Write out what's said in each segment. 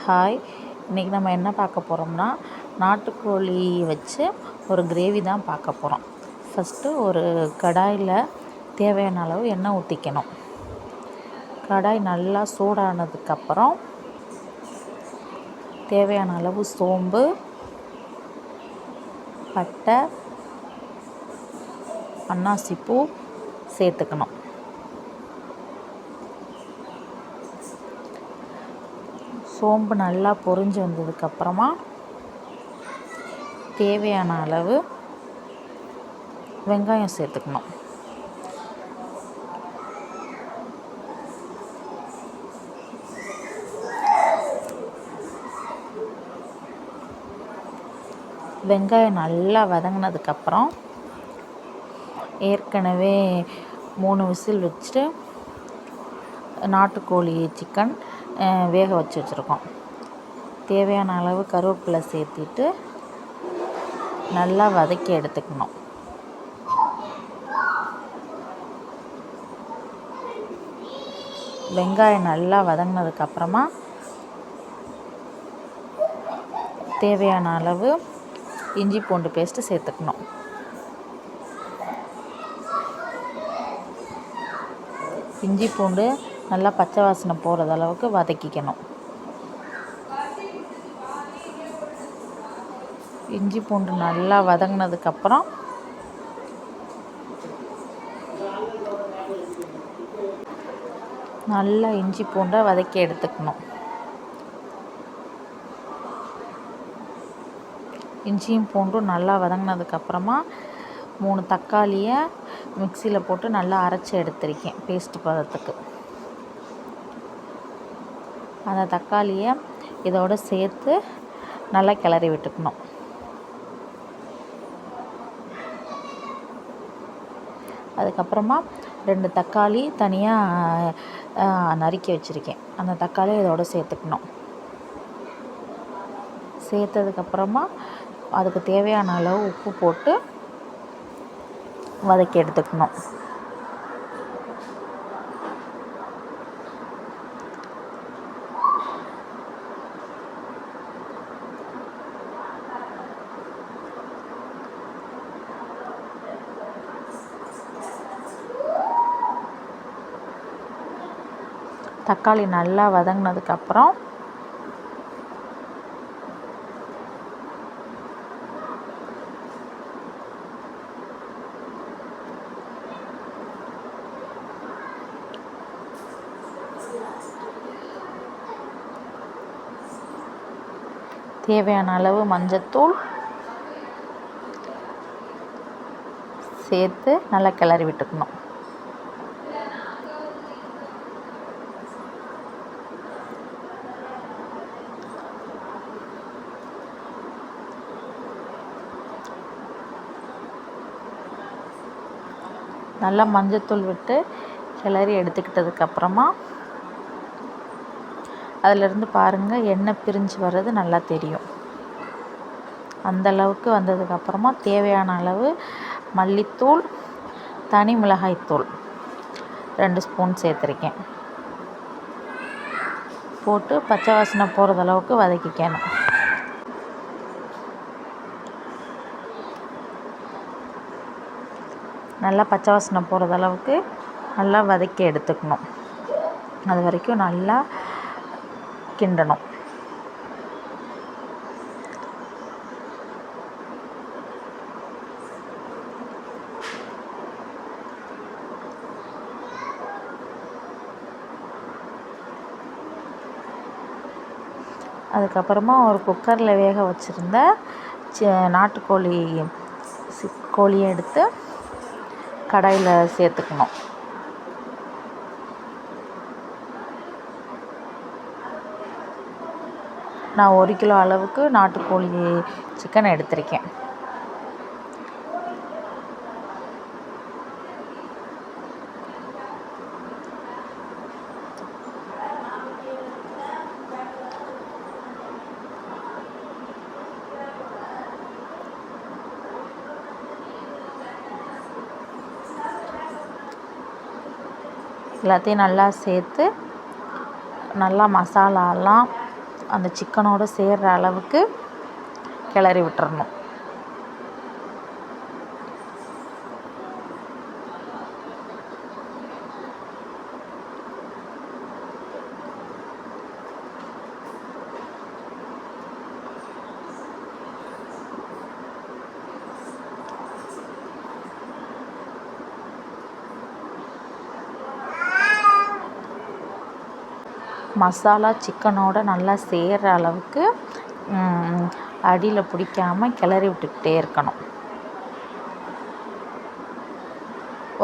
Hi, இன்றைக்கி நம்ம என்ன பார்க்க போகிறோம்னா, நாட்டுக்கோழி வச்சு ஒரு கிரேவி தான் பார்க்க போகிறோம். ஃபஸ்ட்டு ஒரு கடாயில் தேவையான அளவு எண்ணெய் ஊற்றிக்கணும். கடாய் நல்லா சூடானதுக்கப்புறம் தேவையான அளவு சோம்பு, பட்டை, அன்னாசிப்பூ சேர்த்துக்கணும். சோம்பு நல்லா பொரிஞ்சு வந்ததுக்கப்புறமா தேவையான அளவு வெங்காயம் சேர்த்துக்கணும். வெங்காயம் நல்லா வதங்கினதுக்கப்புறம் ஏற்கனவே 3 விசில் வச்சுட்டு நாட்டுக்கோழி சிக்கன் வேக வச்சு வச்சுருக்கோம். தேவையான அளவு கருவேப்பிலை சேர்த்திட்டு நல்லா வதக்கி எடுத்துக்கணும். வெங்காயம் நல்லா வதங்கினதுக்கப்புறமா தேவையான அளவு இஞ்சி பூண்டு பேஸ்ட்டு சேர்த்துக்கணும். இஞ்சி பூண்டு நல்லா பச்சை வாசனை போகிறது அளவுக்கு வதக்கிக்கணும். இஞ்சி பூண்டு நல்லா வதங்கினதுக்கப்புறம் நல்லா இஞ்சி பூண்டை வதக்கி எடுத்துக்கணும். இஞ்சியும் பூண்டும் நல்லா வதங்கினதுக்கப்புறமா 3 தக்காளியை மிக்சியில் போட்டு நல்லா அரைச்சி எடுத்திருக்கேன் பேஸ்ட் பதத்துக்கு. அந்த தக்காளியை இதோடு சேர்த்து நல்லா கிளறி விட்டுக்கணும். அதுக்கப்புறமா 2 தக்காளி தனியாக நறுக்கி வச்சுருக்கேன். அந்த தக்காளியை இதோடு சேர்த்துக்கணும். சேர்த்ததுக்கப்புறமா அதுக்கு தேவையான அளவு உப்பு போட்டு வதக்கி எடுத்துக்கணும். தக்காளி நல்லா வதங்கினதுக்கப்புறம் தேவையான அளவு மஞ்சத்தூள் சேர்த்து நல்லா கிளறி விட்டுக்கணும். நல்லா மஞ்சத்தூள் விட்டு கிளறி எடுத்துக்கிட்டதுக்கப்புறமா அதிலிருந்து பாருங்கள், எண்ணெய் பிரிஞ்சு வர்றது நல்லா தெரியும். அந்தளவுக்கு வந்ததுக்கப்புறமா தேவையான அளவு மல்லித்தூள், தனி மிளகாய்த்தூள் 2 ஸ்பூன் சேர்த்துருக்கேன். போட்டு பச்சை வாசனை போகிறது அளவுக்கு வதக்கிக்கணும். நல்லா பச்சை வாசனை போகிறது அளவுக்கு நல்லா வதக்கி எடுத்துக்கணும். அது வரைக்கும் நல்லா கிண்டணும். அதுக்கப்புறமா ஒரு குக்கரில் வேக வச்சுருந்த நாட்டுக்கோழி கோழியை எடுத்து கடாயில் சேர்த்துக்கணும். நான் 1 கிலோ அளவுக்கு நாட்டுக்கோழி சிக்கன் எடுத்திருக்கேன். எல்லாத்தையும் நல்லா சேர்த்து நல்லா மசாலாலாம் அந்த சிக்கனோடு சேர்கிற அளவுக்கு கிளறி விட்டுறணும். மசாலா சிக்கனோடு நல்லா சேர்கிற அளவுக்கு அடியில் பிடிக்காமல் கிளறி விட்டுக்கிட்டே இருக்கணும்.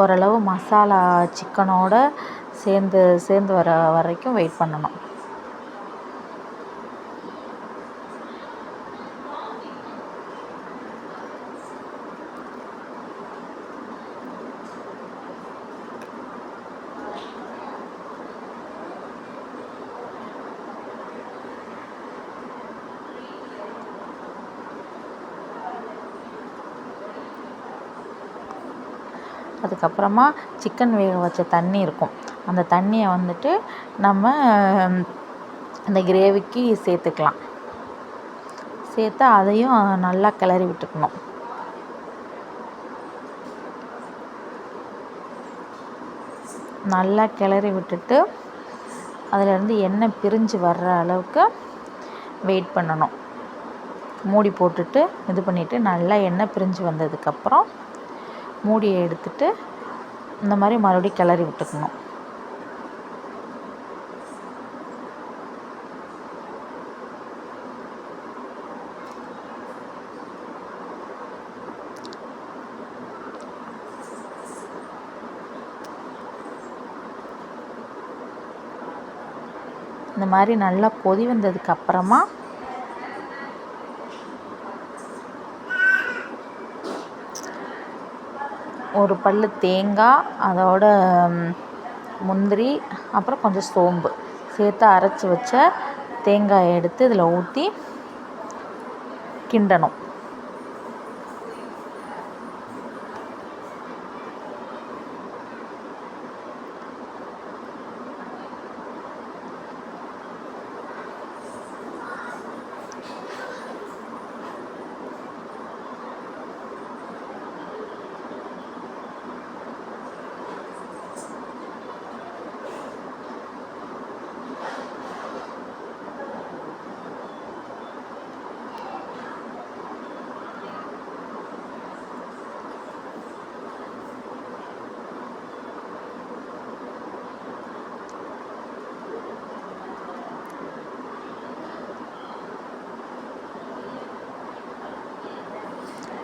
ஓரளவு மசாலா சிக்கனோடு சேர்ந்து வர வரைக்கும் வெயிட் பண்ணணும். அதுக்கப்புறமா சிக்கன் வேக வச்ச தண்ணி இருக்கும், அந்த தண்ணியை வந்துட்டு நம்ம அந்த கிரேவிக்கு சேர்த்துக்கலாம். சேர்த்து அதையும் நல்லா கிளறி விட்டுக்கணும். நல்லா கிளறி விட்டுட்டு அதிலேருந்து எண்ணெய் பிரிஞ்சு வர்ற அளவுக்கு வெயிட் பண்ணணும். மூடி போட்டுட்டு இது பண்ணிவிட்டு நல்லா எண்ணெய் பிரிஞ்சு வந்ததுக்கப்புறம் மூடியை எடுத்துட்டு இந்த மாதிரி மறுபடியும் கிளறி விட்டுக்கணும். இந்த மாதிரி நல்லா கொதி வந்ததுக்கப்புறமா ஒரு பல் தேங்காய், அதோட முந்திரி, அப்புறம் கொஞ்சம் சோம்பு சேர்த்து அரைச்சி வச்ச தேங்காயை எடுத்து இதில் ஊற்றி கிண்டணும்.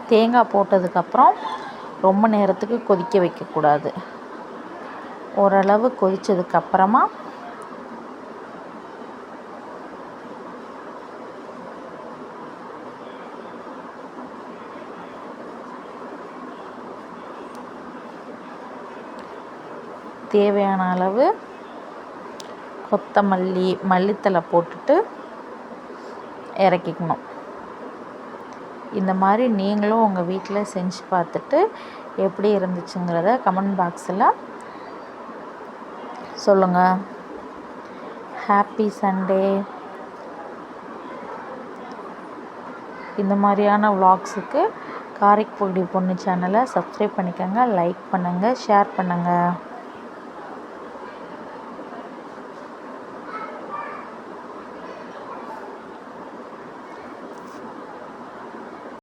தேங்காய் போட்டதுக்கப்புறம் ரொம்ப நேரத்துக்கு கொதிக்க வைக்கக்கூடாது. ஓரளவு கொதித்ததுக்கப்புறமா தேவையான அளவு கொத்தமல்லி, மல்லித்தழை போட்டுட்டு இறக்கிக்கணும். இந்த மாதிரி நீங்களும் உங்கள் வீட்டில் செஞ்சு பார்த்துட்டு எப்படி இருந்துச்சுங்கிறத கமெண்ட் பாக்ஸில் சொல்லுங்கள். Happy Sunday. இந்த மாதிரியான விலாக்ஸுக்கு காரைக்குடி பொண்ணு சேனலை சப்ஸ்கிரைப் பண்ணிக்கோங்க, லைக் பண்ணுங்கள், ஷேர் பண்ணுங்கள்.